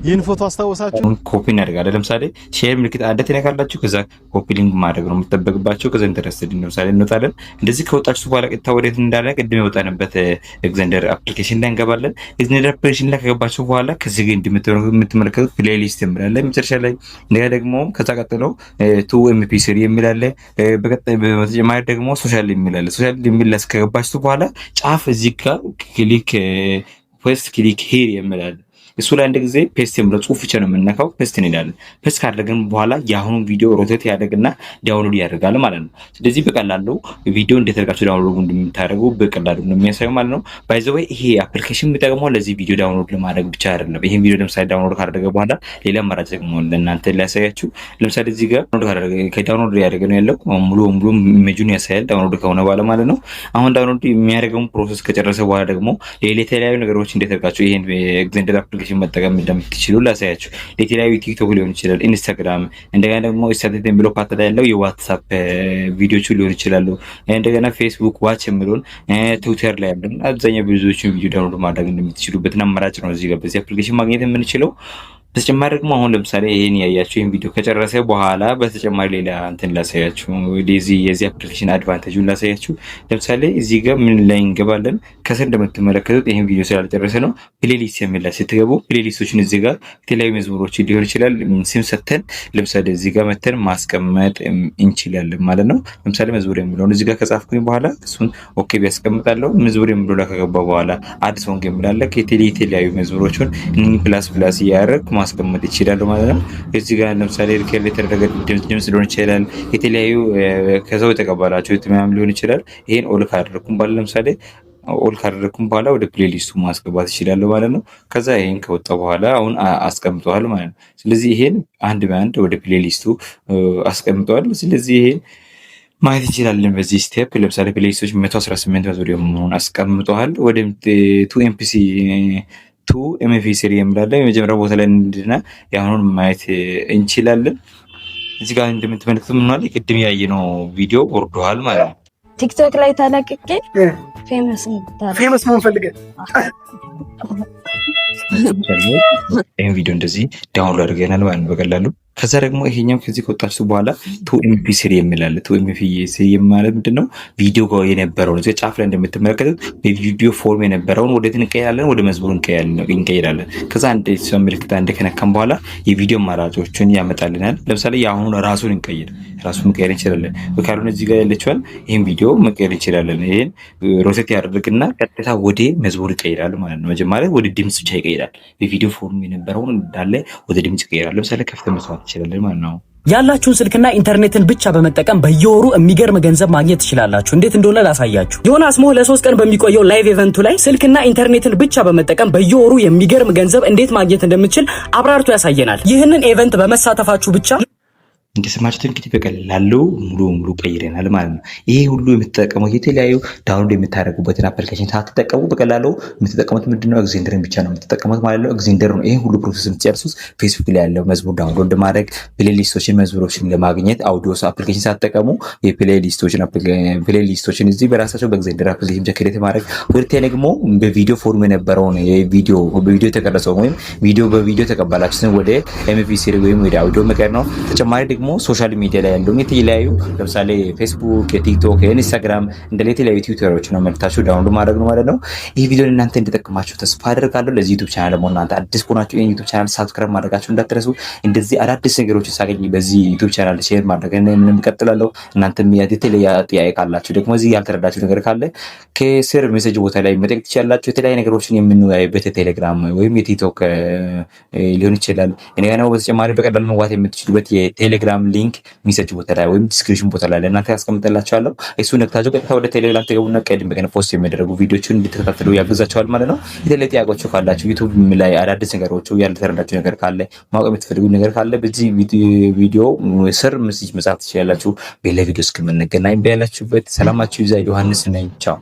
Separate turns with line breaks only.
ይህን ፎቶ አስታወሳችሁ?
ኮፒ እናደርጋለን። ለምሳሌ ሼር ምልክት አንድ ትነካላችሁ። ከዛ ኮፒ ሊንክ ማድረግ ነው የምትጠበቅባቸው። ከዛ ኢንተረስትድ ለምሳሌ እንወጣለን። እንደዚህ ከወጣችሁ በኋላ ቀጥታ ወዴት እንዳለ ቅድም የወጣንበት ኤግዘንደር አፕሊኬሽን ላይ እንገባለን። ኤግዘንደር አፕሊኬሽን ላይ ከገባችሁ በኋላ ከዚህ ጋር እንደምትመለከቱት ፕሌሊስት የሚላለ መጨረሻ ላይ እንደገና ደግሞ ከዛ ቀጥሎ ቱ ኤምፒ3 የሚላለ በተጨማሪ ደግሞ ሶሻል የሚላለ ሶሻል የሚል ላይ ከገባችሁ በኋላ ጫፍ እዚህ ጋር ክሊክ ፖስት ክሊክ ሄር የሚላለ እሱ ላይ አንድ ጊዜ ፔስት የሚለው ጽሁፍ ብቻ ነው የምንነካው። ፔስት እንሄዳለን። ፔስት ካደረግን በኋላ የአሁኑ ቪዲዮ ሮቴት ያደርግና ዳውንሎድ ያደርጋል ማለት ነው። ስለዚህ በቀላሉ ቪዲዮ እንዴት አድርጋችሁ ዳውንሎድ እንደምታደርጉ በቀላሉ ነው የሚያሳየው ማለት ነው። ባይ ዘ ወይ ይሄ አፕሊኬሽን የሚጠቅመው ለዚህ ቪዲዮ ዳውንሎድ ለማድረግ ብቻ አይደለም። ይሄን ቪዲዮ ለምሳሌ ዳውንሎድ ካደረገ በኋላ ሌላ አማራጭ ደግሞ ለእናንተ ሊያሳያችሁ። ለምሳሌ እዚህ ጋር ከዳውንሎድ ያደረገ ነው ያለው ሙሉ ኢሜጁን ያሳያል ዳውንሎድ ከሆነ በኋላ ማለት ነው። አሁን ዳውንሎድ የሚያደርገውን ፕሮሰስ ከጨረሰ በኋላ ደግሞ ሌላ የተለያዩ ነገሮች እንዴት አድርጋችሁ ይሄን ኤግዘንደር አፕሊኬሽን መጠቀም እንደምትችሉ ላሳያችሁ። ለተለያዩ ቲክቶክ ሊሆን ይችላል፣ ኢንስታግራም፣ እንደገና ደግሞ ስታተስ የሚለው ፓርት ላይ ያለው የዋትስአፕ ቪዲዮቹ ሊሆን ይችላሉ። እንደገና ፌስቡክ ዋች የሚለውን ትዊተር ላይ ያለው አብዛኛው ብዙዎችን ቪዲዮ ዳውንሎድ ማድረግ እንደምትችሉበትን አማራጭ ነው እዚህ ጋር በዚህ አፕሊኬሽን ማግኘት የምንችለው። በተጨማሪ ደግሞ አሁን ለምሳሌ ይሄን ያያችሁ ይሄን ቪዲዮ ከጨረሰ በኋላ በተጨማሪ ሌላ እንትን ላሳያችሁ። የዚህ አፕሊኬሽን አድቫንቴጁን ላሳያችሁ። ለምሳሌ እዚህ ጋር ምን ላይ እንገባለን? ከስር እንደምትመለከቱት ይሄን ቪዲዮ ስላልጨረሰ ነው ፕሌሊስት የሚል ላይ ስትገቡ ፕሌሊስቶችን እዚህ ጋር የተለያዩ መዝሙሮች ሊሆን ይችላል ስም ሰተን ለምሳሌ እዚህ ጋር መተን ማስቀመጥ እንችላለን ማለት ነው። ለምሳሌ መዝሙር የሚለውን እዚህ ጋር ከጻፍኩኝ በኋላ እሱን ኦኬ ቢያስቀምጣለሁ። መዝሙር የሚለው ላይ ከገባ በኋላ አዲስ ሶንግ የሚላለ የተለያዩ መዝሙሮችን ፕላስ እያደረግ ማስቀመጥ ይችላል ማለት ነው። እዚህ ጋር ለምሳሌ ሪከርድ የተደረገ ድምጽ ሊሆን ይችላል። የተለያዩ ከሰው የተቀበላቸው ትማም ሊሆን ይችላል። ይሄን ኦል ካደረኩም በኋላ ለምሳሌ ኦል ካደረኩም በኋላ ወደ ፕሌሊስቱ ማስገባት ይችላል ማለት ነው። ከዛ ይሄን ከወጣ በኋላ አሁን አስቀምጠዋል ማለት ነው። ስለዚህ ይሄን አንድ በአንድ ወደ ፕሌሊስቱ አስቀምጠዋል። ስለዚህ ይሄን ማየት እንችላለን በዚህ ስቴፕ። ለምሳሌ ፕሌሊስቶች 118 መዝሙር መሆኑን አስቀምጠዋል። ወደ 2 ኤምፒ3 የሚላለ የመጀመሪያው ቦታ ላይ እንድና ያሁኑን ማየት እንችላለን። እዚህ ጋር እንደምትመለከቱት ምን ማለት ቅድም ያየነው ቪዲዮ ወርዷል ማለት ነው።
ቲክቶክ ላይ ተለቅቄ ፌመስ መሆን ፈልገህ
ይሄን ቪዲዮ እንደዚህ ዳውንሎድ አድርገናል ማለት ነው በቀላሉ። ከዛ ደግሞ ይሄኛው ከዚህ ከወጣችሁ በኋላ 2MP3 የሚላል 2MP3 ማለት ምንድነው? ቪዲዮ ጋር የነበረውን እዚህ ጫፍ ላይ እንደምትመለከቱት በቪዲዮ ፎርም የነበረውን ወደ እንቀይራለን፣ ወደ መዝሙር እንቀይራለን። ከዛ አንድ ሰው ምልክት አንድ ከነካም በኋላ የቪዲዮ አማራጮችን ያመጣልናል። ለምሳሌ የአሁኑ ራሱን መቀየር እንችላለን። ካልሆነ እዚህ ጋር ያለችዋል ይሄን ቪዲዮ መቀየር እንችላለን። ይሄን ሮቴት ያደርግና ቀጥታ ወደ መዝሙር ይቀይራል ማለት ነው። መጀመሪያ ወደ ድምጽ ብቻ ይቀይራል። በቪዲዮ ፎርም የነበረውን እንዳለ ወደ ድምጽ ይቀይራል። ለምሳሌ ከፍተህ መስዋዕት ይችላል ማለት ነው።
ያላችሁን ስልክና ኢንተርኔትን ብቻ በመጠቀም በየወሩ የሚገርም ገንዘብ ማግኘት ትችላላችሁ። እንዴት እንደሆነ ላሳያችሁ። ዮናስ ሞ ለ3 ቀን በሚቆየው ላይቭ ኢቨንቱ ላይ ስልክና ኢንተርኔትን ብቻ በመጠቀም በየወሩ የሚገርም ገንዘብ እንዴት ማግኘት እንደምችል አብራርቶ ያሳየናል። ይህንን ኢቨንት በመሳተፋችሁ ብቻ
እንደሰማችሁት እንግዲህ በቀላሉ ሙሉ ቀይረናል ማለት ነው። ይሄ ሁሉ የምትጠቀሙት የተለያዩ ዳውንሎድ የምታደርጉበትን አፕሊኬሽን ሳትጠቀሙ በቀላሉ የምትጠቀሙት ምንድነው? ኤግዘንደርን ብቻ ነው የምትጠቀሙት ማለት ነው። ኤግዘንደር ነው ይሄ ሁሉ ፕሮሰስ የምትጨርሱት። ፌስቡክ ላይ ያለው መዝሙር ዳውንሎድ ማድረግ፣ ፕሌሊስቶችን መዝሙሮችን ለማግኘት አውዲዮስ አፕሊኬሽን ሳትጠቀሙ ፕሌሊስቶችን እዚህ በራሳቸው በኤግዘንደር አፕሊኬሽን ብቻ ክሬት ማድረግ። ሁለተኛ ደግሞ በቪዲዮ ፎርም የነበረውን በቪዲዮ የተቀረጸው ወይም በቪዲዮ ተቀባላችሁትን ወደ ኤምፒ3 ወይም ወደ አውዲዮ መቀየር ነው። ተጨማሪ ደግሞ ሶሻል ሚዲያ ላይ ያለውን የተለያዩ ለምሳሌ ፌስቡክ፣ ቲክቶክ፣ ኢንስታግራም እንደ የተለያዩ ትዊተሮች ነው መልክታችሁ ዳውንሎድ ማድረግ ነው ማለት ነው። ይህ ቪዲዮ እናንተ እንድጠቅማችሁ ተስፋ አደርጋለሁ። ለዚህ ዩቲዩብ ቻናል ደግሞ እናንተ አዲስ ሆናችሁ ይሄን ዩቲዩብ ቻናል ሰብስክራይብ ማድረጋችሁ እንዳትረሱ። እንደዚህ አዳዲስ ነገሮችን ሳገኝ በዚህ ዩቲዩብ ቻናል ሼር ማድረግ ምንም ቀጥላለሁ። እናንተም የተለያየ ጥያቄ ካላችሁ ደግሞ እዚህ ያልተረዳችሁ ነገር ካለ ከስር ሜሴጅ ቦታ ላይ መጠየቅ ትችላላችሁ። የተለያዩ ነገሮችን የምንወያይበት የቴሌግራም ወይም የቲክቶክ ሊሆን ይችላል። እኔ ነው በተጨማሪ በቀላሉ መዋት የምትችሉበት የቴሌግራም ሊንክ ሜሴጅ ቦታ ላይ ወይም ዲስክሪፕሽን ቦታ ላይ ለእናንተ ያስቀምጥላችኋለሁ። እሱ ነክታችሁ ቀጥታ ወደ ቴሌግራም ተገቡና ቀድም በቀን ፖስት የሚደረጉ ቪዲዮዎችን እንድትከታተሉ ያግዛችኋል ማለት ነው። የተለያዩ ጥያቄዎች ካላችሁ ዩቲዩብ ላይ አዳዲስ ነገሮች ያልተረዳችሁ ነገር ካለ ማወቅ የምትፈልጉት ነገር ካለ በዚህ ቪዲዮ ስር ሜሴጅ መጻፍ ትችላላችሁ። በሌላ ቪዲዮ እስከምንገናኝ በያላችሁበት ሰላማችሁ ይብዛ። ዮሐንስ ነኝ። ቻው።